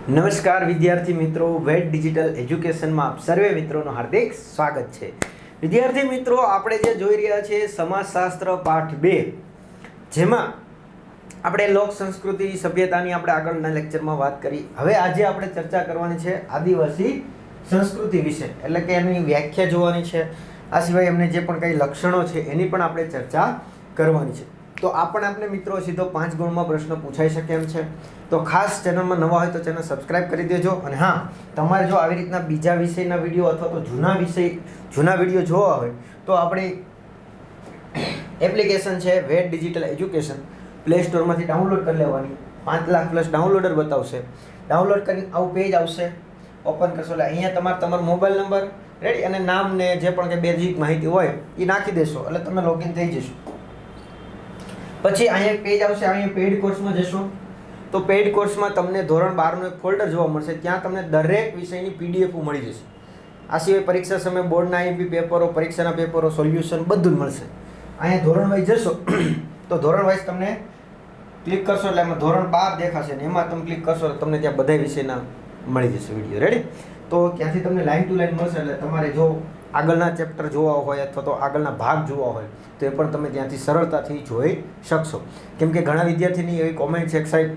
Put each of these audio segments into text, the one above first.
નમસ્કાર વિદ્યાર્થી મિત્રો, વેટ ડિજિટલ એજ્યુકેશનમાં આપ સર્વે મિત્રોનું હાર્દિક સ્વાગત છે. વિદ્યાર્થી મિત્રો, આપણે જે જોઈ રહ્યા છીએ સમાજશાસ્ત્ર પાઠ 2, જેમાં આપણે લોક સંસ્કૃતિ સભ્યતાની આપણે આગળના લેક્ચરમાં વાત કરી. હવે આજે આપણે ચર્ચા કરવાની છે આદિવાસી સંસ્કૃતિ વિશે, એટલે કે એની વ્યાખ્યા જોવાની છે. આ સિવાય એમને જે પણ કંઈ લક્ષણો છે એની પણ આપણે ચર્ચા કરવાની છે. તો આપણે મિત્રો સીધો 5 ગુણમાં પ્રશ્ન પૂછાઈ શકે એમ છે. તો ખાસ ચેનલમાં નવા હોય તો ચેનલ સબસ્ક્રાઇબ કરી દેજો. અને હા, તમારે જો આવી રીતના બીજા વિષયના વિડીયો અથવા તો જૂના વિડીયો જોવા હોય તો આપણી એપ્લિકેશન છે વેટ ડિજિટલ એજ્યુકેશન, પ્લે સ્ટોરમાંથી ડાઉનલોડ કરી લેવાની. 5 લાખ પ્લસ ડાઉનલોડર બતાવશે. ડાઉનલોડ કરીને આવું પેજ આવશે, ઓપન કરશો એટલે અહીંયા તમારો મોબાઈલ નંબર રેડી અને નામ ને જે પણ કંઈ બેઝિક માહિતી હોય એ નાખી દેશો એટલે તમે લોગિન થઈ જશો. પછી અહીંયા પેજ આવશે, અહીંયા પેઇડ કોર્સમાં જશો તો પેઇડ કોર્સમાં તમને ધોરણ 12નું એક ફોલ્ડર જોવા મળશે. ત્યાં તમને દરેક વિષયની PDF મળી જશે. આ સિવાય પરીક્ષા સમયે બોર્ડના IMP પેપરો, પરીક્ષાના પેપરો, સોલ્યુશન બધું જ મળશે. અહીંયા ધોરણ વાઇઝ જશો તો ધોરણ વાઇઝ તમને ક્લિક કરશો એટલે એમાં ધોરણ 12 દેખાશે ને એમાં તમે ક્લિક કરશો તો તમને ત્યાં બધા વિષયના મળી જશે વિડીયો. રેડી? તો ત્યાંથી તમને લાઈન ટુ લાઈન મળશે એટલે તમારે જો આગળના ચેપ્ટર જોવા હોય અથવા તો આગળના ભાગ જોવા હોય તો એ પણ તમે ત્યાંથી સરળતાથી જોઈ શકશો. કેમ કે ઘણા વિદ્યાર્થીની એવી કોમેન્ટ છે કે સાહેબ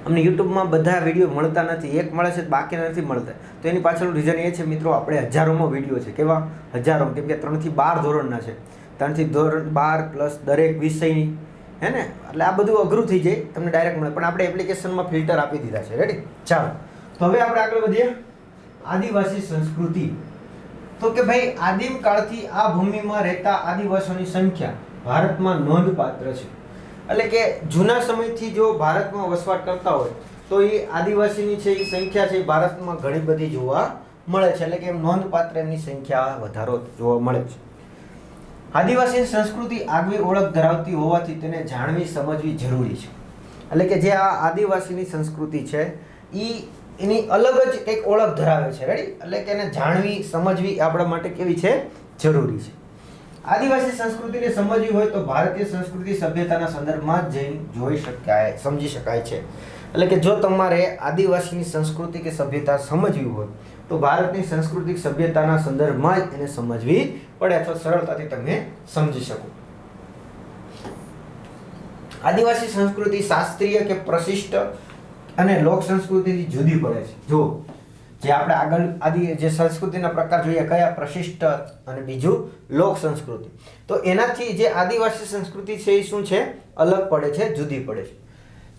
અમને યુટ્યુબમાં બધા વિડીયો મળતા નથી, એક મળે છે બાકી નથી મળતા. તો એની પાછળનું રીઝન એ છે મિત્રો, આપણે હજારોમાં વિડીયો છે. કેવા હજારો? કેમ કે 3 થી 12 ધોરણના છે. 3 થી ધોરણ 12 પ્લસ દરેક વિષયની, હે ને? એટલે આ બધું અઘરું થઈ જાય, તમને ડાયરેક્ટ મળે. પણ આપણે એપ્લિકેશનમાં ફિલ્ટર આપી દીધા છે. રેડી? ચાલો, તો હવે આપણે આગળ વધીએ. આદિવાસી સંસ્કૃતિ. તો કે ભાઈ આદિમ કાળથી આ ભૂમિમાં રહેતા આદિવાસીઓની સંખ્યા ભારતમાં નોંધપાત્ર છે. એટલે કે જૂના સમયથી જો ભારતમાં વસવાટ કરતા હોય તો એ આદિવાસીની છે એ સંખ્યા છે ભારતમાં ઘણી બધી જોવા મળે છે. એટલે કે એમ નોંધપાત્ર એમની સંખ્યા વધારો જોવા મળે છે. આદિવાસી સંસ્કૃતિ આગવી ઓળખ ધરાવતી હોવાથી તેને જાણવી સમજવી જરૂરી છે. એટલે કે જે આ આદિવાસીની સંસ્કૃતિ છે એની અલગ જ કંઈક ઓળખ ધરાવે છે. રેડી? એટલે કે એને જાણવી સમજવી આપણા માટે કેવી છે? જરૂરી છે. આદિવાસી સંસ્કૃતિને સમજવી હોય તો ભારતીય સંસ્કૃતિ સભ્યતાના સંદર્ભમાં જઈને જોઈ શકાય, સમજી શકાય છે. એટલે કે જો તમારે આદિવાસીની સંસ્કૃતિ કે સભ્યતા સમજવી હોય તો ભારતની સાંસ્કૃતિક સભ્યતાના સંદર્ભમાં જ એને સમજવી પડે અથવા સરળતાથી તમે સમજી શકો. આદિવાસી સંસ્કૃતિ શાસ્ત્રીય કે પ્રશિષ્ટ અને લોક સંસ્કૃતિથી જુદી પડે છે. જો જે આપણે આગળ જે સંસ્કૃતિના પ્રકાર જોઈએ, કયા? પ્રશિષ્ટ અને બીજું લોક સંસ્કૃતિ. તો એનાથી જે આદિવાસી સંસ્કૃતિ છે એ શું છે? અલગ પડે છે, જુદી પડે છે.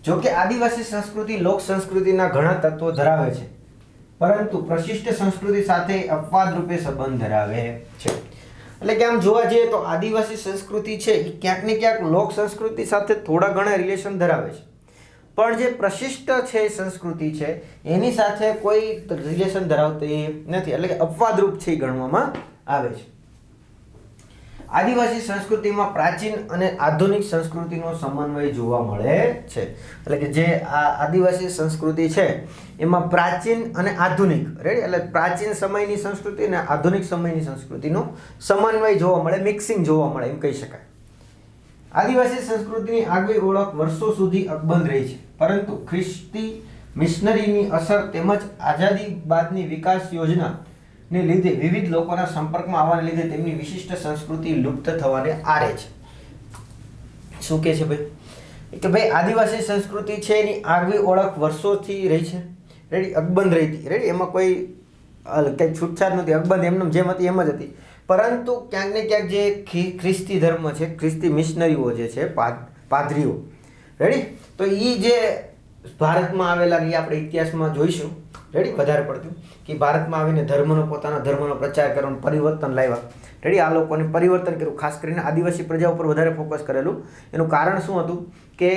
જો કે આદિવાસી સંસ્કૃતિ લોક સંસ્કૃતિના ઘણા તત્વો ધરાવે છે, પરંતુ પ્રશિષ્ટ સંસ્કૃતિ સાથે અપવાદ રૂપે સંબંધ ધરાવે છે. એટલે કે આમ જોવા જઈએ તો આદિવાસી સંસ્કૃતિ છે એ ક્યાંક ને ક્યાંક લોક સંસ્કૃતિ સાથે થોડા ઘણા રિલેશન ધરાવે છે, પણ જે પ્રશિષ્ટ છે સંસ્કૃતિ છે એની સાથે કોઈ રિલેશન ધરાવતી નથી. એટલે કે અપવાદરૂપ છે ગણવામાં આવે છે. આદિવાસી સંસ્કૃતિમાં પ્રાચીન અને આધુનિક સંસ્કૃતિનો સમન્વય જોવા મળે છે. એટલે કે જે આ આદિવાસી સંસ્કૃતિ છે એમાં પ્રાચીન અને આધુનિક, રેડી? એટલે પ્રાચીન સમયની સંસ્કૃતિ અને આધુનિક સમયની સંસ્કૃતિનો સમન્વય જોવા મળે, મિક્સિંગ જોવા મળે એમ કહી શકાય. આદિવાસી સંસ્કૃતિની આગવી ઓળખ વર્ષો સુધી અકબંધ રહી છે, પરંતુ ખ્રિસ્તી મિશનરીની અસર તેમજ આઝાદી બાદની વિકાસ યોજનાને લીધે વિવિધ લોકોના સંપર્કમાં આવવાને લીધે તેમની વિશિષ્ટ સંસ્કૃતિ લુપ્ત થવાને આરે છે. શું કહે છે ભાઈ? કે ભાઈ આદિવાસી સંસ્કૃતિ છે એની આગવી ઓળખ વર્ષોથી રહી છે. રેડી? અકબંધ રહી હતી. રેડી? એમાં કોઈ કંઈ છૂટછાટ નથી, અકબંધ એમને જેમ હતી એમ જ હતી. પરંતુ ક્યાંક ને ક્યાંક જે ખ્રિસ્તી ધર્મ છે, ખ્રિસ્તી મિશનરીઓ જે છે, પાદરીઓ, રેડી? તો એ જે ભારતમાં આવેલા એ આપણે ઇતિહાસમાં જોઈશું, રેડી? વધારે પડતું કે ભારતમાં આવીને પોતાના ધર્મનો પ્રચાર કરવાનો પરિવર્તન લાવ્યા. રેડી? આ લોકોને પરિવર્તન કર્યું, ખાસ કરીને આદિવાસી પ્રજા ઉપર વધારે ફોકસ કરેલું. એનું કારણ શું હતું કે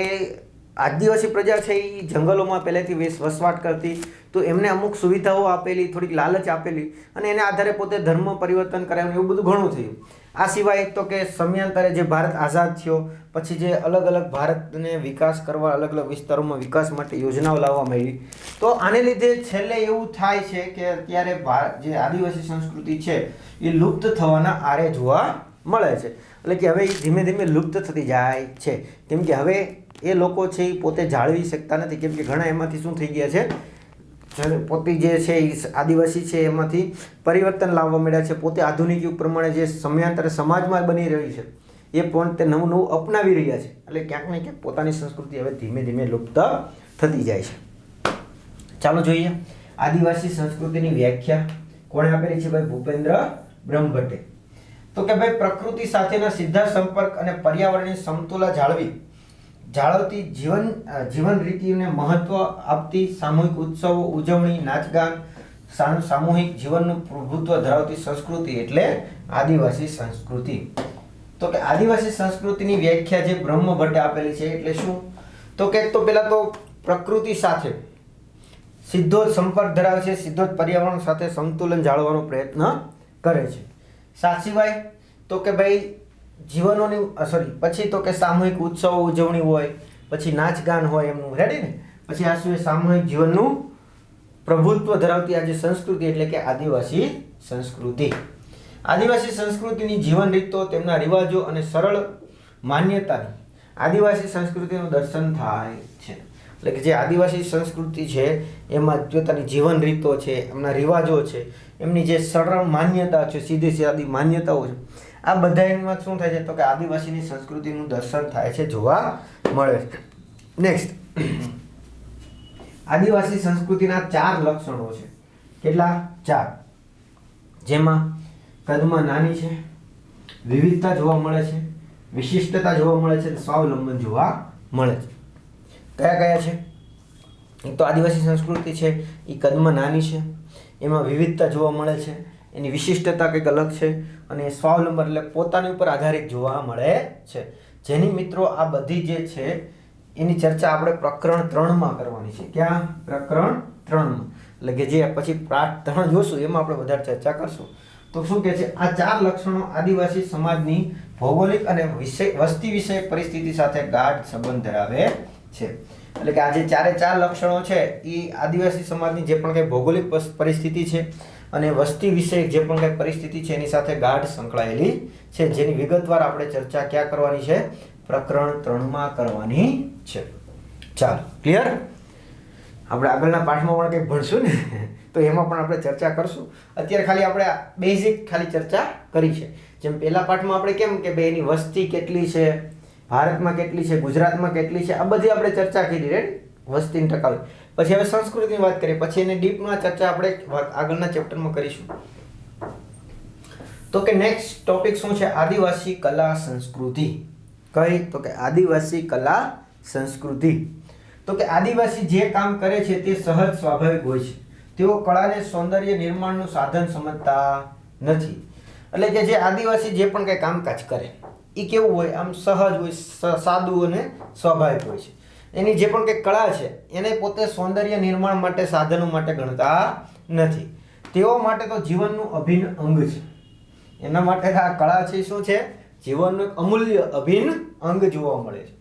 આદિવાસી પ્રજા છે એ જંગલોમાં પહેલેથી વસવાટ કરતી, તો એમને અમુક સુવિધાઓ આપેલી, થોડીક લાલચ આપેલી અને એના આધારે પોતે ધર્મ પરિવર્તન કરાવ્યું, એવું બધું ઘણું થયું. આ સિવાય તો કે સમયાંતરે જે ભારત આઝાદ થયો પછી જે અલગ અલગ ભારતને વિકાસ કરવા, અલગ અલગ વિસ્તારોમાં વિકાસ માટે યોજનાઓ લાવવામાં આવી. તો આને લીધે છેલ્લે એવું થાય છે કે અત્યારે જે આદિવાસી સંસ્કૃતિ છે એ લુપ્ત થવાના આરે જોવા મળે છે. એટલે કે હવે ધીમે ધીમે લુપ્ત થતી જાય છે. કેમ કે હવે એ લોકો છે એ પોતે જાળવી શકતા નથી, કેમ કે ઘણા એમાંથી શું થઈ ગયા છે, પોતે જે છે એ આદિવાસી છે એમાંથી પરિવર્તન લાવવા મળ્યા છે, પોતે આધુનિક યુગ પ્રમાણે જે સમયાંતરે સમાજમાં બની રહી છે એ પણ તે નવું નવું અપનાવી રહ્યા છે. એટલે ક્યાંક ને ક્યાંક પોતાની સંસ્કૃતિ હવે ધીમે ધીમે લુપ્ત થતી જાય છે. ચાલો જોઈએ આદિવાસી સંસ્કૃતિની વ્યાખ્યા કોણે આપેલી છે? ભાઈ ભૂપેન્દ્ર બ્રહ્મભટ્ટે. તો કે ભાઈ પ્રકૃતિ સાથેના સીધા સંપર્ક અને પર્યાવરણની સમતુલા જાળવતી જીવન રીતિને મહત્વ આપતી, સામૂહિક ઉત્સવો, ઉજવણી, નાચગાન, સામૂહિક જીવનનું પ્રભુત્વ ધરાવતી સંસ્કૃતિ એટલે આદિવાસી સંસ્કૃતિ. તો કે આદિવાસી સંસ્કૃતિની વ્યાખ્યા જે બ્રહ્મભટ્ટે આપેલી છે એટલે શું? તો કે તો પહેલા તો પ્રકૃતિ સાથે સીધો જ સંપર્ક ધરાવે છે, સીધો જ પર્યાવરણ સાથે સંતુલન જાળવવાનો પ્રયત્ન કરે છે. સાત સિવાય તો કે ભાઈ પછી તો કે સામૂહિક ઉત્સવો, ઉજવણી હોય, પછી નાચગાન હોય એમનું, રેડી ને? પછી આ શું? સામૂહિક જીવનનું પ્રભુત્વ ધરાવતી આ જે સંસ્કૃતિ એટલે કે આદિવાસી સંસ્કૃતિ. આદિવાસી સંસ્કૃતિની જીવન રીતો, તેમના રિવાજો અને સરળ માન્યતાની આદિવાસી સંસ્કૃતિનું દર્શન થાય છે. એટલે કે જે આદિવાસી સંસ્કૃતિ છે એમાં પોતાની જીવન રીતો છે, એમના રિવાજો છે, એમની જે સરળ માન્યતા છે, સીધી સાદી માન્યતાઓ છે, આ બધા એમાં શું થાય છે? તો કે આદિવાસીની સંસ્કૃતિનું દર્શન થાય છે, જોવા મળે છે. નેક્સ્ટ, આદિવાસી સંસ્કૃતિના 4 લક્ષણો છે. કેટલા? 4. જેમાં કદમાં નાની છે, વિવિધતા જોવા મળે છે, વિશિષ્ટતા જોવા મળે છે, સ્વાવલંબન જોવા મળે છે. કયા કયા છે? એક તો આદિવાસી સંસ્કૃતિ છે એ કદમાં નાની છે, એમાં વિવિધતા જોવા મળે છે, એની વિશિષ્ટતા કંઈક અલગ છે, અને સ્વાવલંબન એટલે પોતાની ઉપર આધારિત જોવા મળે છે. જેની મિત્રો આ બધી જે છે એની ચર્ચા આપણે પ્રકરણ 3માં કરવાની છે. ક્યાં? પ્રકરણ 3માં. એટલે કે જે પછી પાઠ 3 જોશું એમાં આપણે વધારે ચર્ચા કરશું. તો શું કહે છે? આ 4 લક્ષણો આદિવાસી સમાજની ભૌગોલિક અને વસ્તી વિષયક પરિસ્થિતિ સાથે ગાઢ સંબંધ ધરાવે છે. એટલે કે આ જે 4 લક્ષણો છે એ આદિવાસી સમાજની જે પણ કંઈ ભૌગોલિક પરિસ્થિતિ છે અને વસ્તી વિષયક જે પણ કંઈ પરિસ્થિતિ છે એની સાથે ગાઢ સંકળાયેલી છે, જેની વિગતવાર આપણે ચર્ચા ક્યાં કરવાની છે? પ્રકરણ 3માં કરવાની છે. ચાલો, ક્લિયર? આપણે આગળના પાઠમાં પણ કંઈક ભણશું ને તો એમાં પણ આપણે ચર્ચા કરશું. અત્યારે ખાલી આપણે બેઝિક ખાલી ચર્ચા કરી છે. જેમ પહેલા પાઠમાં આપણે કેમ કે ભાઈ એની વસ્તી કેટલી છે, ભારતમાં કેટલી છે, ગુજરાતમાં કેટલી છે, આ બધી આપણે ચર્ચા કરી, રેડી? વસ્તીની ટકાવી. પછી હવે સંસ્કૃતિની વાત કરીએ, પછી એની ડીપમાં ચર્ચા આપણે આગળના ચેપ્ટરમાં કરીશું. તો કે નેક્સ્ટ ટોપિક શું છે? આદિવાસી કલા સંસ્કૃતિ. કઈ? તો કે આદિવાસી કલા સંસ્કૃતિ. તો કે આદિવાસી જે કામ કરે છે તે સહજ સ્વાભાવિક હોય છે. તેઓ કળાને સૌંદર્ય નિર્માણનું સાધન સમજતા નથી. એટલે કે જે આદિવાસી જે પણ કંઈ કામકાજ કરે એ કેવું હોય? આમ સહજ હોય, સાદું અને સ્વાભાવિક હોય છે. એની જે પણ કંઈ કળા છે એને પોતે સૌંદર્ય નિર્માણ માટે, સાધનો માટે ગણતા નથી. તેઓ માટે તો જીવનનું અભિન્ન અંગ છે. એના માટે આ કળા છે શું છે? જીવનનું એક અમૂલ્ય અભિન્ન અંગ જોવા મળે છે.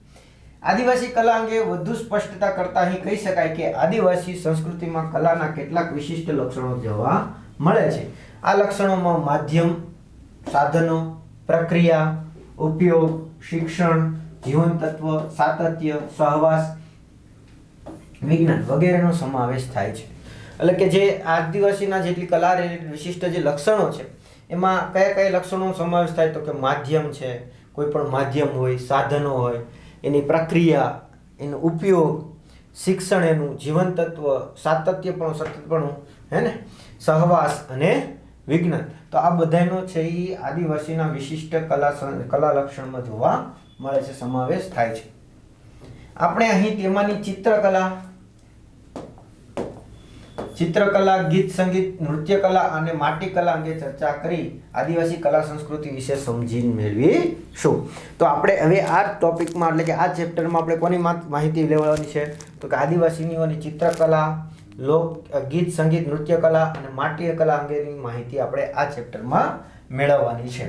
આદિવાસી કલા અંગે વધુ સ્પષ્ટતા કરતા અહીં કહી શકાય કે આદિવાસી સંસ્કૃતિમાં કલાના કેટલાક વિશિષ્ટ લક્ષણો જોવા મળે છે. આ લક્ષણોમાં માધ્યમ, સાધનો, પ્રક્રિયા, ઉપયોગ, શિક્ષણ, જીવન તત્વ, સાતત્ય, સહવાસ, વિજ્ઞાન વગેરેનો સમાવેશ થાય છે. એટલે કે જે આદિવાસીના જેટલી કલા વિશિષ્ટ જે લક્ષણો છે એમાં કયા કયા લક્ષણોનો સમાવેશ થાય? તો કે માધ્યમ છે, કોઈ પણ માધ્યમ હોય, સાધનો હોય, એની પ્રક્રિયા, એનો ઉપયોગ, શિક્ષણ, એનું જીવન તત્વ, સાતત્યપણું, સતતપણું, હે ને, સહવાસ અને વિજ્ઞાન. તો આ બધાનો છે એ આદિવાસીના વિશિષ્ટ કલા લક્ષણમાં જોવા મળે છે, સમાવેશ થાય છે. આપણે અહીં તેમાંની ચિત્રકલા, ગીત સંગીત, નૃત્યકલા અને માટીકલા અંગે ચર્ચા કરી આદિવાસી કલા સંસ્કૃતિ વિશે સમજીને મેળવીશું. તો આપણે હવે આ ટોપિકમાં એટલે કે આ ચેપ્ટરમાં આપણે કોની માહિતી લેવાની છે? તો કે આદિવાસીની ચિત્રકલા, ગીત સંગીત, નૃત્યકલા અને માટીકલા અંગેની માહિતી આપણે આ ચેપ્ટરમાં મેળવવાની છે.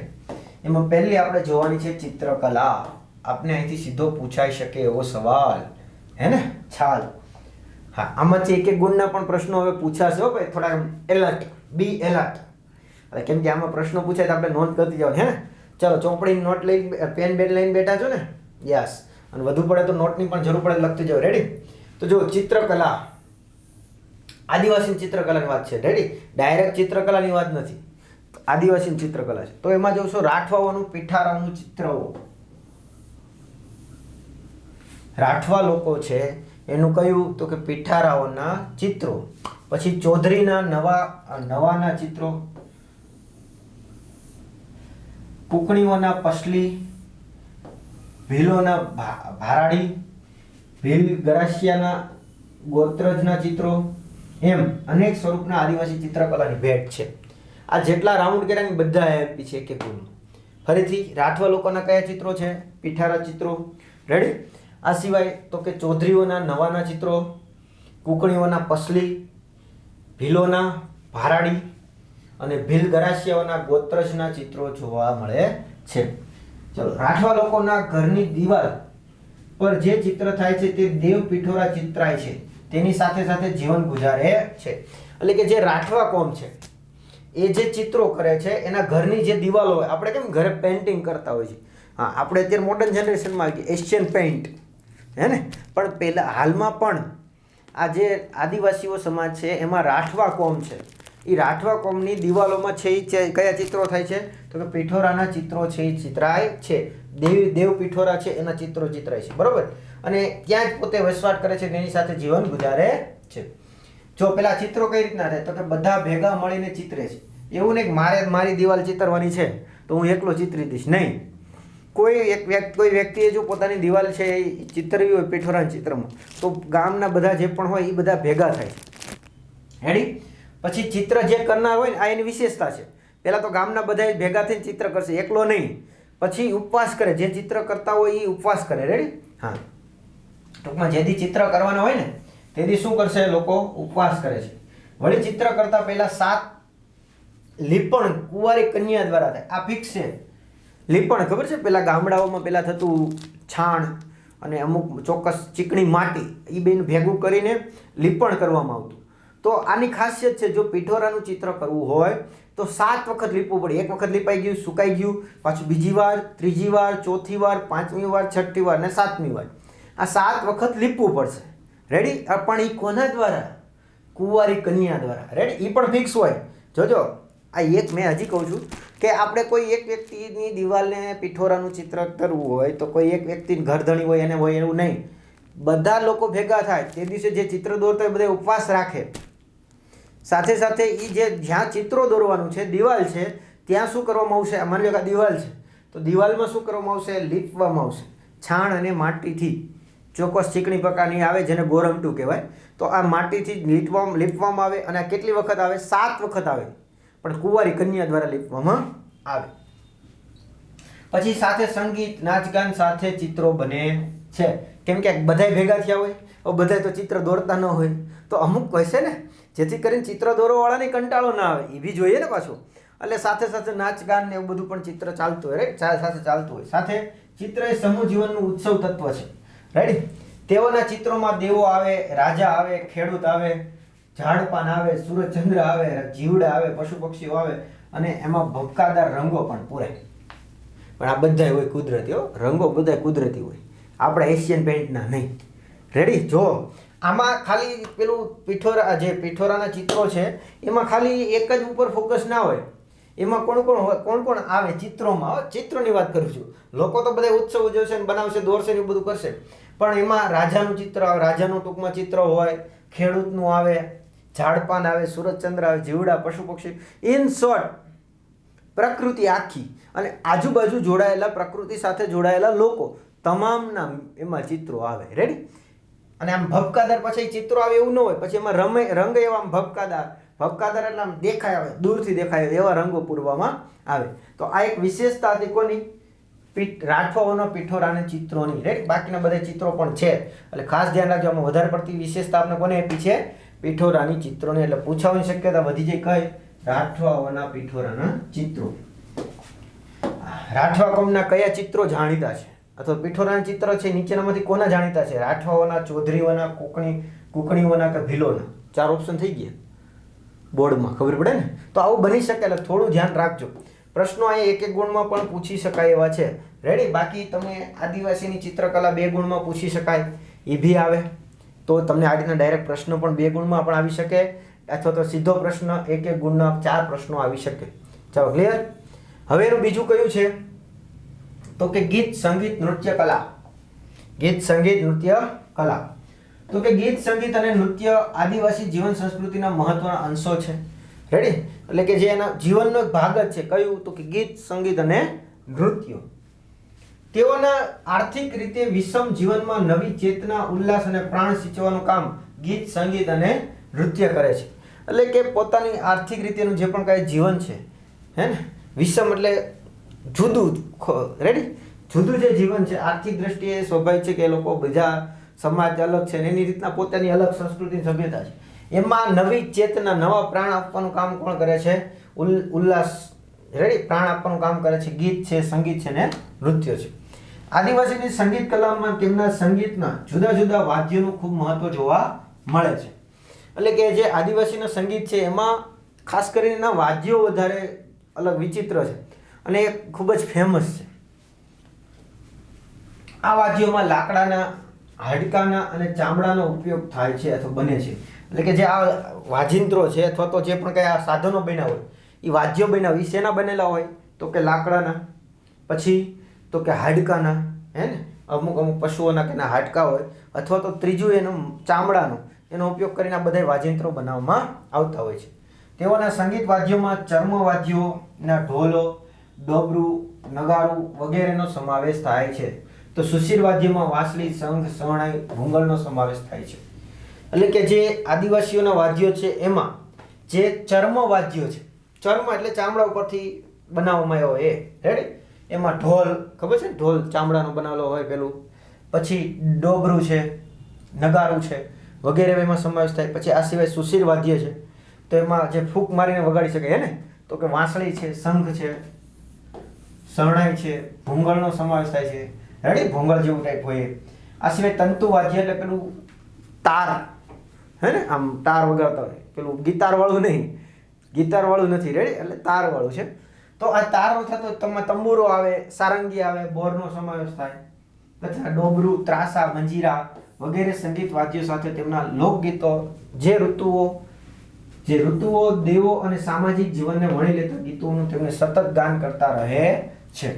એમાં પહેલી આપણે જોવાની છે ચિત્રકલા. આપને અહીંથી સીધો પૂછાઈ શકે એવો સવાલ, હે ને? ચાલ, હા, આમાંથી એક ગુણના પણ પ્રશ્નો હવે પૂછાશે હો ભાઈ. થોડા એલર્ટ, બી એલર્ટ. કેમ કે આમાં પ્રશ્નો પૂછાય તો આપણે નોંધ કરતી જવાની, હે ને? ચલો, ચોપડીની નોટ લઈ, પેન બેન લઈને બેઠા છો ને? યસ. અને વધુ પડે તો નોટની પણ જરૂર પડે લખતી જાવ. રેડી? તો જો ચિત્રકલા, આદિવાસી ચિત્રકલાની વાત છે. રેડી? ડાયરેક્ટ ચિત્રકલાની વાત નથી, આદિવાસી ચિત્રકલા છે. તો એમાં જોશો રાઠવાઓનું પીઠારાનું ચિત્રો, રાઠવા લોકો છે એનું કયું તો કે પીઠારાઓના ચિત્રો. પછી ચૌધરીના નવાના ચિત્રો, કુકણીઓના પસલી, ભીલોના ભારાડી, ભીલ ગરાસિયાના ગોત્રજના ચિત્રો, એમ અનેક સ્વરૂપના આદિવાસી ચિત્રકલાની ભેટ છે. આ જેટલા રાઉન્ડ કર્યા બધા એમપી છે કે પૂરું. ફરીથી રાઠવા લોકોના કયા ચિત્રો છે? પીઠારા ચિત્રો. રેડી? આ સિવાય તો કે ચૌધરીઓના નવાના ચિત્રો, કુકણીઓના પસલી, ભીલોના ભારાડી અને ભીલ ગરાસિયાઓના ગોત્રજના ચિત્રો જોવા મળે છે. ચલો, રાઠવા લોકોના ઘરની દિવાલ પર જે ચિત્ર થાય છે તે દેવ પીઠોરા ચિત્રાય છે, તેની સાથે સાથે જીવન ગુજારે છે. એટલે કે જે રાઠવા કોમ છે એ જે ચિત્રો કરે છે એના ઘરની જે દિવાલો હોય, આપણે કેમ ઘરે પેઇન્ટિંગ કરતા હોય છે, હા આપણે અત્યારે મોડર્ન જનરેશનમાં આવી એશિયન પેઇન્ટ હે ને, પણ પહેલાં હાલમાં પણ આ જે આદિવાસીઓ સમાજ છે એમાં રાઠવા કોમ છે, એ રાઠવા કોમની દિવાલોમાં છે એ કયા ચિત્રો થાય છે તો કે પીઠોરાના ચિત્રો છે એ ચિત્રાય છે. દેવ પીઠોરા છે એના ચિત્રો ચિત્રાય છે. બરોબર? અને ત્યાં જ પોતે વસવાટ કરે છે, તેની સાથે જીવન ગુજારે છે. જો પેલા ચિત્રો કઈ રીતના થાય તો કે બધા ભેગા મળીને ચિત્રે છે. એવું નહીં કે મારી દિવાલ ચિતરવાની છે તો હું એકલો ચિતરી દઈશ, નહીં. કોઈ વ્યક્તિએ જો પોતાની દિવાલ છે એ ચિતરવી હોય પીઠોરાના ચિત્રમાં તો ગામના બધા જે પણ હોય એ બધા ભેગા થાય છે. રેડી? પછી ચિત્ર જે કરનાર હોય ને આ એની વિશેષતા છે. પહેલાં તો ગામના બધા ભેગા થઈને ચિત્ર કરશે, એકલો નહીં. પછી ઉપવાસ કરે, જે ચિત્ર કરતા હોય એ ઉપવાસ કરે. રેડી? હા, ટૂંકમાં જેથી ચિત્ર કરવાના હોય ને તેથી શું કરશે? લોકો ઉપવાસ કરે છે. વળી ચિત્ર કરતા પહેલા 7 લીપણ કુંવારી કન્યા દ્વારા થાય. આ ફિક્સ છે. લીપણ ખબર છે? પેલા ગામડાઓમાં પેલા થતું છાણ અને અમુક ચોક્કસ ચીકણી માટી એ બેનું ભેગું કરીને લીપણ કરવામાં આવતું. તો આની ખાસિયત છે, જો પીઠોરાનું ચિત્ર કરવું હોય તો 7 વખત લીપવું પડે. એક વખત લીપાઈ ગયું, સુકાઈ ગયું, પાછું બીજી વાર, ત્રીજી વાર, ચોથી વાર, 5મી વાર, 6ઠી વાર ને 7મી વાર. આ 7 વખત લીપવું પડશે. રેડી? પણ એ કોના દ્વારા? કુંવારી કન્યા દ્વારા. રેડી? એ પણ ફિક્સ હોય. જોજો, આ એક મેં હજી કહું છું કે આપણે કોઈ એક વ્યક્તિની દિવાલને પીઠોરાનું ચિત્ર કરવું હોય તો કોઈ એક વ્યક્તિ ઘરધણી હોય એને હોય એવું નહીં. બધા લોકો ભેગા થાય તે દિવસે જે ચિત્ર દોરતા હોય બધા ઉપવાસ રાખે. સાથે સાથે એ જે જ્યાં ચિત્રો દોરવાનું છે, દિવાલ છે, ત્યાં શું કરવામાં આવશે? માની લો કે દિવાલ છે તો દિવાલમાં શું કરવામાં આવશે? લીપવામાં આવશે છાણ અને માટીથી. ચોક્કસ ચીકણી પ્રકારની આવે જેને ગોરમટું કહેવાય. તો આ માટીથી લીપવામાં આવે. અને આ કેટલી વખત આવે? 7 વખત આવે, પણ કુંવારી કન્યા દ્વારા લીપવામાં આવે. પછી સાથે સંગીત, નાચગાન સાથે ચિત્રો બને છે. કેમ કે બધાય ભેગા થયા હોય, બધાય તો ચિત્ર દોરતા ન હોય, તો અમુક હોય છે ને જેથી કરીને ચિત્ર દોરવાવાળાને કંટાળો ના આવે, એ બી જોઈએ ને પાછું. એટલે સાથે સાથે નાચગાન ને એવું બધું પણ ચિત્ર ચાલતું હોય. રાઈટ? સાથે ચાલતું હોય. સાથે ચિત્ર એ સમૂહ જીવનનું ઉત્સવ તત્વ છે. રાઈટ? તેઓના ચિત્રોમાં દેવો આવે, રાજા આવે, ખેડૂત આવે, ઝાડપાન આવે, સૂર્યચંદ્ર આવે, જીવડા આવે, પશુ પક્ષીઓ આવે અને એમાં ભપકાદાર રંગો પણ પૂરાય. પણ આ બધા હોય કુદરતી, રંગો બધા કુદરતી હોય, આપણે એશિયન પેઇન્ટના નહીં. રેડી? જો આમાં ખાલી પેલું પીઠોરાના ચિત્રો છે એમાં ખાલી એક જ ઉપર ફોકસ ના હોય. એમાં કોણ આવે ચિત્રોમાં? ચિત્રોની વાત કરું છું. લોકો તો બધા ઉત્સવ ઉજવશે ને બનાવશે, દોરશે ને એવું બધું કરશે, પણ એમાં રાજાનું ચિત્ર આવે, રાજાનું ટૂંકમાં ચિત્ર હોય, ખેડૂતનું આવે, ઝાડપાન આવે, સૂરજચંદ્ર આવે, જીવડા, પશુ પક્ષી, ઇન શોર્ટ પ્રકૃતિ આખી અને આજુબાજુ જોડાયેલા પ્રકૃતિ સાથે જોડાયેલા લોકો તમામના એમાં ચિત્રો આવે. રેડી? અને આમ ભપકાદાર પછી ચિત્રો આવે એવું ન હોય, પછી એમાં રંગ એવા આમ ભપકાદાર એટલે આમ દેખાય આવે, દૂરથી દેખાય એવા રંગો પૂરવામાં આવે. તો આ એક વિશેષતા હતી કોની? રાઠવાઓના પીઠોરાના ચિત્રોની. રાઈટ? બાકીના બધા ચિત્રો પણ છે, એટલે ખાસ ધ્યાન રાખજો. આમાં વધારે પડતી વિશેષતા આપણે કોને આપી છે? પીઠોરાની ચિત્રોની. એટલે પૂછવાની શક્યતા વધી જાય. કઈ? રાઠવાઓના પીઠોરાના ચિત્રો. રાઠવા કોમના કયા ચિત્રો જાણીતા છે અથવા પીઠોરાના ચિત્ર છે નીચેનામાંથી કોના જાણીતા છે? રાઠવાઓના, ચૌધરીઓના, કુકણીઓના કે ભીલોના? 4 ઓપ્શન થઈ ગયા બોર્ડમાં, ખબર પડે ને? તો આવું બની શકે, એટલે થોડું ધ્યાન રાખજો. પ્રશ્નો અહીંયા એક ગુણમાં પણ પૂછી શકાય એવા છે. રેડી. બાકી તમે આદિવાસીની ચિત્રકલા 2 ગુણમાં પૂછી શકાય એ બી આવે. તો તમને આ રીતના ડાયરેક્ટ પ્રશ્નો પણ 2 ગુણમાં પણ આવી શકે, અથવા તો સીધો પ્રશ્ન 1 ગુણના 4 પ્રશ્નો આવી શકે. ચાલો ક્લિયર. હવે એનું બીજું કયું છે તો કે ગીત સંગીત નૃત્ય કલા. ગીત સંગીત નૃત્ય કલા. તો કે ગીત સંગીત અને નૃત્ય આદિવાસી જીવન સંસ્કૃતિના મહત્વના અંશો છે. રેડી. એટલે કે જે એના જીવનનો એક ભાગ જ છે. કયું તો કે ગીત સંગીત અને નૃત્ય. તેઓના આર્થિક રીતે વિષમ જીવનમાં નવી ચેતના, ઉલ્લાસ અને પ્રાણ સિંચવાનું કામ ગીત સંગીત અને નૃત્ય કરે છે. એટલે કે પોતાની આર્થિક રીતેનું જે પણ કાંઈ જીવન છે, હે ને, વિષમ એટલે જુદું. રેડી. જુદું જે જીવન છે આર્થિક દ્રષ્ટિએ સ્વાભાવિક છે કે એ લોકો બીજા સમાજ અલગ છે ને એની રીતના પોતાની અલગ સંસ્કૃતિ સભ્યતા છે. એમાં નવી ચેતના, નવા પ્રાણ આપવાનું કામ કોણ કરે છે? ઉલ્લાસ. રેડી. પ્રાણ આપવાનું કામ કરે છે ગીત છે, સંગીત છે ને નૃત્ય છે. આદિવાસીની સંગીત કલામાં તેમના સંગીતના જુદા જુદા વાદ્યોનું ખૂબ મહત્વ જોવા મળે છે. એટલે કે જે આદિવાસીનું સંગીત છે એમાં ખાસ કરીને વાદ્યો વધારે અલગ વિચિત્ર છે અને એ ખૂબ જ ફેમસ છે. આ વાદ્યોમાં લાકડાના, હાડકાના અને ચામડાનો ઉપયોગ થાય છે અથવા બને છે. એટલે કે જે આ વાજિંત્રો છે અથવા તો જે પણ કંઈ આ સાધનો બન્યા હોય એ વાદ્યો બન્યા હોય, શેના બનેલા હોય તો કે લાકડાના, પછી તો કે હાડકાના, હે ને, અમુક પશુઓના કે હાડકા હોય, અથવા તો ત્રીજું એનું ચામડાનું, એનો ઉપયોગ કરીને આ બધા વાજિંત્રો બનાવવામાં આવતા હોય છે. તેઓના સંગીત વાદ્યોમાં ચર્મ વાદ્યોના ઢોલો, ડોબરું, નગારું વગેરેનો સમાવેશ થાય છે. તો સુશીર વાદ્યમાં વાંસળી, શંખ, શરણાઈ, ભૂંગળનો સમાવેશ થાય છે. એટલે કે જે આદિવાસીઓના વાદ્યો છે એમાં જે ચર્મ વાદ્યો છે, ચર્મ એટલે ચામડા ઉપરથી બનાવવામાં આવ્યો એ. રેડી. એમાં ઢોલ, ખબર છે ને, ઢોલ ચામડાનો બનાવેલો હોય પેલું, પછી ડોબરું છે, નગારું છે વગેરે એમાં સમાવેશ થાય. પછી આ સિવાય સુશીર વાદ્ય છે તો એમાં જે ફૂંક મારીને વગાડી શકે, હે ને, તો કે વાંસળી છે, શંખ છે, શરણાઈ છે, ભૂંગળનો સમાવેશ થાય છે. રેડી. ભૂંગળ જેવું ટાઈપ હોય. આ સિવાય તંતુ વાદ્ય એટલે પેલું તાર, હે ને, આમ તાર વગાડતા હોય, પેલું ગિટાર વાળું નહીં, ગિટાર વાળું નથી. રેડી. એટલે તાર વાળું છે. તો આ તારનો થતો તંબુરો આવે, સારંગી આવે, બોરનો સમાવેશ થાય. તથા ડોબરું, ત્રાસા, મંજીરા વગેરે સંગીત વાદ્યો સાથે તેમના લોકગીતો જે ઋતુઓ, દેવો અને સામાજિક જીવનને વણી લેતા ગીતોનું તેમને સતત ગાન કરતા રહે છે.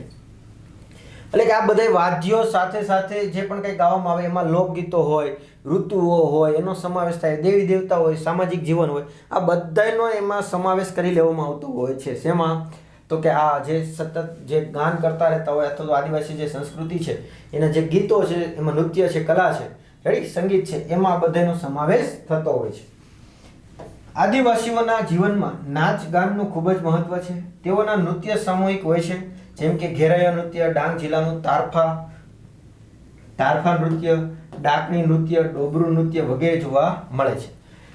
એટલે કે આ બધા વાદ્યો સાથે સાથે જે પણ કંઈ ગાવામાં આવે એમાં લોકગીતો હોય, ઋતુઓ હોય, એનો સમાવેશ થાય, દેવી દેવતા હોય, સામાજિક જીવન હોય, આ બધાનો એમાં સમાવેશ કરી લેવામાં આવતો હોય છે. શેમાં તો કે આ જે સતત જે ગાન કરતા રહેતા હોય અથવા તો આદિવાસી જે સંસ્કૃતિ છે એના જે ગીતો છે, એમાં નૃત્ય છે, કલા છે, રેડી, સંગીત છે, એમાં આ બધાનો સમાવેશ થતો હોય છે. આદિવાસીઓના જીવનમાં નાચ ગાનનું ખૂબ જ મહત્વ છે. તેઓના નૃત્ય સામૂહિક હોય છે, જેમ કે ઘેરાયા નૃત્ય, ડાંગ જિલ્લાનું તારફા નૃત્ય, ડાકણી નૃત્ય, ડોબરું નૃત્ય વગેરે જોવા મળે છે.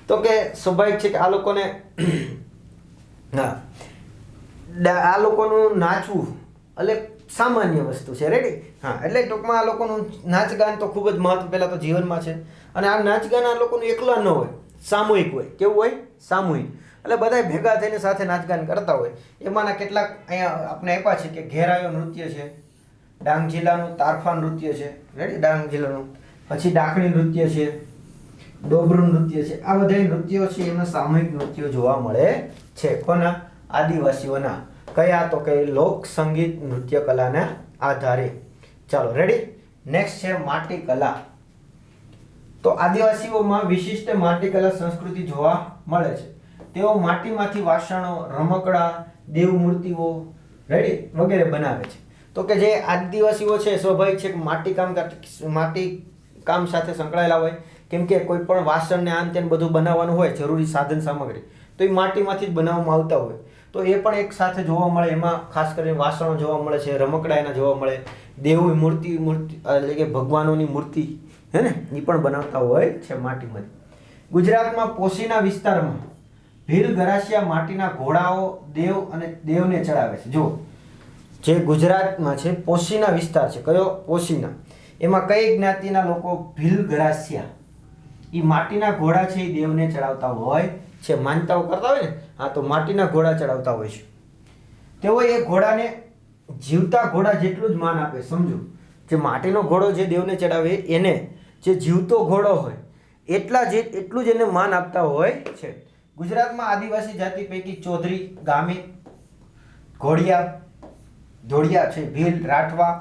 તો કે સ્વાભાવિક છે કે આ લોકોને આ લોકોનું નાચવું એટલે સામાન્ય વસ્તુ છે. રેડી. હા. એટલે ટૂંકમાં આ લોકોનું નાચ ગાન તો ખૂબ જ મહત્વ પહેલાં તો જીવનમાં છે. અને આ નાચ ગાન આ લોકોનું એકલા ન હોય, સામૂહિક હોય. કેવું હોય? સામૂહિક. એટલે બધા ભેગા થઈને સાથે નાચગાન કરતા હોય. એમાંના કેટલાક અહીંયા આપણે આપ્યા છે કે ઘેરાયો નૃત્ય છે, ડાંગ જિલ્લાનું તારફા નૃત્ય છે, રેડી, ડાંગ જિલ્લાનું, પછી ડાકણી નૃત્ય છે, ડોબરું નૃત્ય છે. આ બધા નૃત્યો છે એમાં સામૂહિક નૃત્યો જોવા મળે છે. કોના? આદિવાસીઓના. કયા? તો કે લોક સંગીત નૃત્ય કલાના આધારે. ચાલો રેડી. નેક્સ્ટ છે માટી કલા. તો આદિવાસીઓમાં વિશિષ્ટ માટી કલા સંસ્કૃતિ જોવા મળે છે. તેઓ માટીમાંથી વાસણો, રમકડા, દેવ મૂર્તિઓ, રેડી, વગેરે બનાવે છે. તો કે જે આદિવાસીઓ છે સ્વાભાવિક છે કે માટી કામ સાથે સંકળાયેલા હોય. કેમ કે કોઈ પણ વાસણ ને આન તેન બધું બનાવવાનું હોય, જરૂરી સાધન સામગ્રી, તો એ માટીમાંથી જ બનાવવામાં આવતા હોય. તો એ પણ એક સાથે જોવા મળે. એમાં ખાસ કરીને વાસણો જોવા મળે છે, રમકડા એના જોવા મળે, દેવ મૂર્તિ એટલે કે ભગવાનોની મૂર્તિ, હે ને, એ પણ બનાવતા હોય છે માટીમાંથી. ગુજરાતમાં પોશીના વિસ્તારમાં ભીલ ગરાસિયા માટીના ઘોડાઓ દેવ અને દેવને ચડાવે છે. જો જે ગુજરાતમાં છે પોશીના વિસ્તાર છે, કયો? પોશીના. એમાં કઈ જ્ઞાતિના લોકો? ભીલ ગરાસિયા. એ માટીના ઘોડા છે એ દેવને ચડાવતા હોય છે. માનતાઓ કરતા હોય ને, હા, તો માટીના ઘોડા ચડાવતા હોય છે. તેઓ એ ઘોડાને જીવતા ઘોડા જેટલું જ માન આપે. સમજો, જે માટીનો ઘોડો જે દેવને ચડાવે એને જે જીવતો ઘોડો હોય એટલું જ એને માન આપતા હોય છે. ગુજરાતમાં આદિવાસી જાતિ પૈકી ચૌધરી, ગામિત, ઘોડિયા, ધોળિયા છે, ભીલ, રાઠવા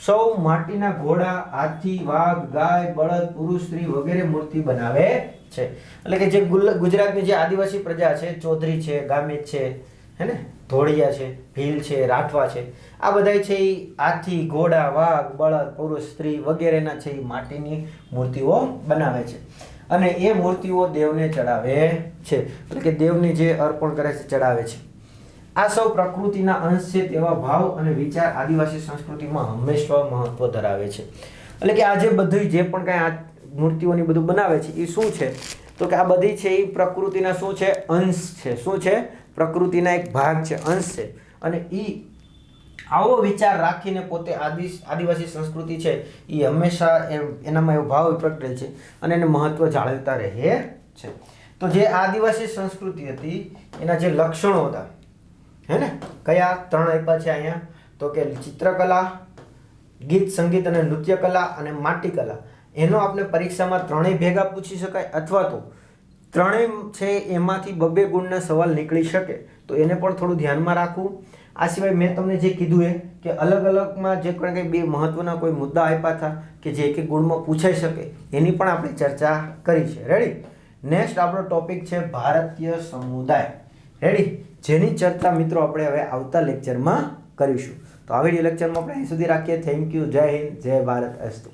સૌ માટીના ઘોડા, હાથી, વાઘ, ગાય, બળદ, પુરુષ, સ્ત્રી વગેરે મૂર્તિ બનાવે છે. એટલે કે જે ગુજરાતની જે આદિવાસી પ્રજા છે, ચૌધરી છે, ગામિત છે, હે ને, ધોળિયા છે, ભીલ છે, રાઠવા છે, આ બધા છે એ હાથી, ઘોડા, વાઘ, બળદ, પુરુષ, સ્ત્રી વગેરેના છે એ માટીની મૂર્તિઓ બનાવે છે અને એ મૂર્તિઓ દેવને ચડાવે છે. એટલે કે દેવને જે અર્પણ કરે છે, ચડાવે છે. આ સૌ પ્રકૃતિના અંશ છે તેવા ભાવ અને વિચાર આદિવાસી સંસ્કૃતિમાં હંમેશા મહત્વ ધરાવે છે. એટલે કે આ જે બધી જે પણ કાંઈ આ મૂર્તિઓની બધું બનાવે છે એ શું છે તો કે આ બધી છે એ પ્રકૃતિના શું છે, અંશ છે. શું છે? પ્રકૃતિના એક ભાગ છે, અંશ છે. અને એ આવો વિચાર રાખીને પોતે આદિવાસી સંસ્કૃતિ છે એ હંમેશા એનામાં એવો ભાવ પ્રગટેલ છે અને એને મહત્વ જાળવતા રહે છે. તો જે આદિવાસી સંસ્કૃતિ હતી એના જે લક્ષણો હતા, હે ને, કયા 3 આપ્યા છે અહીંયા તો કે ચિત્રકલા, ગીત સંગીત અને નૃત્ય કલા અને માટીકલા. એનો આપણે પરીક્ષામાં 3 ભેગા પૂછી શકાય અથવા તો 3 છે એમાંથી 2 ગુણના સવાલ નીકળી શકે, તો એને પણ થોડું ધ્યાનમાં રાખવું. આ સિવાય મેં તમને જે કીધું એ કે અલગ અલગમાં જે પણ કંઈ 2 મહત્વના કોઈ મુદ્દા આપ્યા હતા કે જે એક ગુણમાં પૂછાઈ શકે એની પણ આપણે ચર્ચા કરી છે. રેડી? નેક્સ્ટ આપણો ટોપિક છે ભારતીય સમુદાય. રેડી? જેની ચર્ચા મિત્રો આપણે હવે આવતા લેક્ચરમાં કરીશું. તો આ વિડીયો લેક્ચરમાં આપણે અહીં સુધી રાખીએ. Thank you. જય હિન્દ, જય ભારત. અસ્તુ.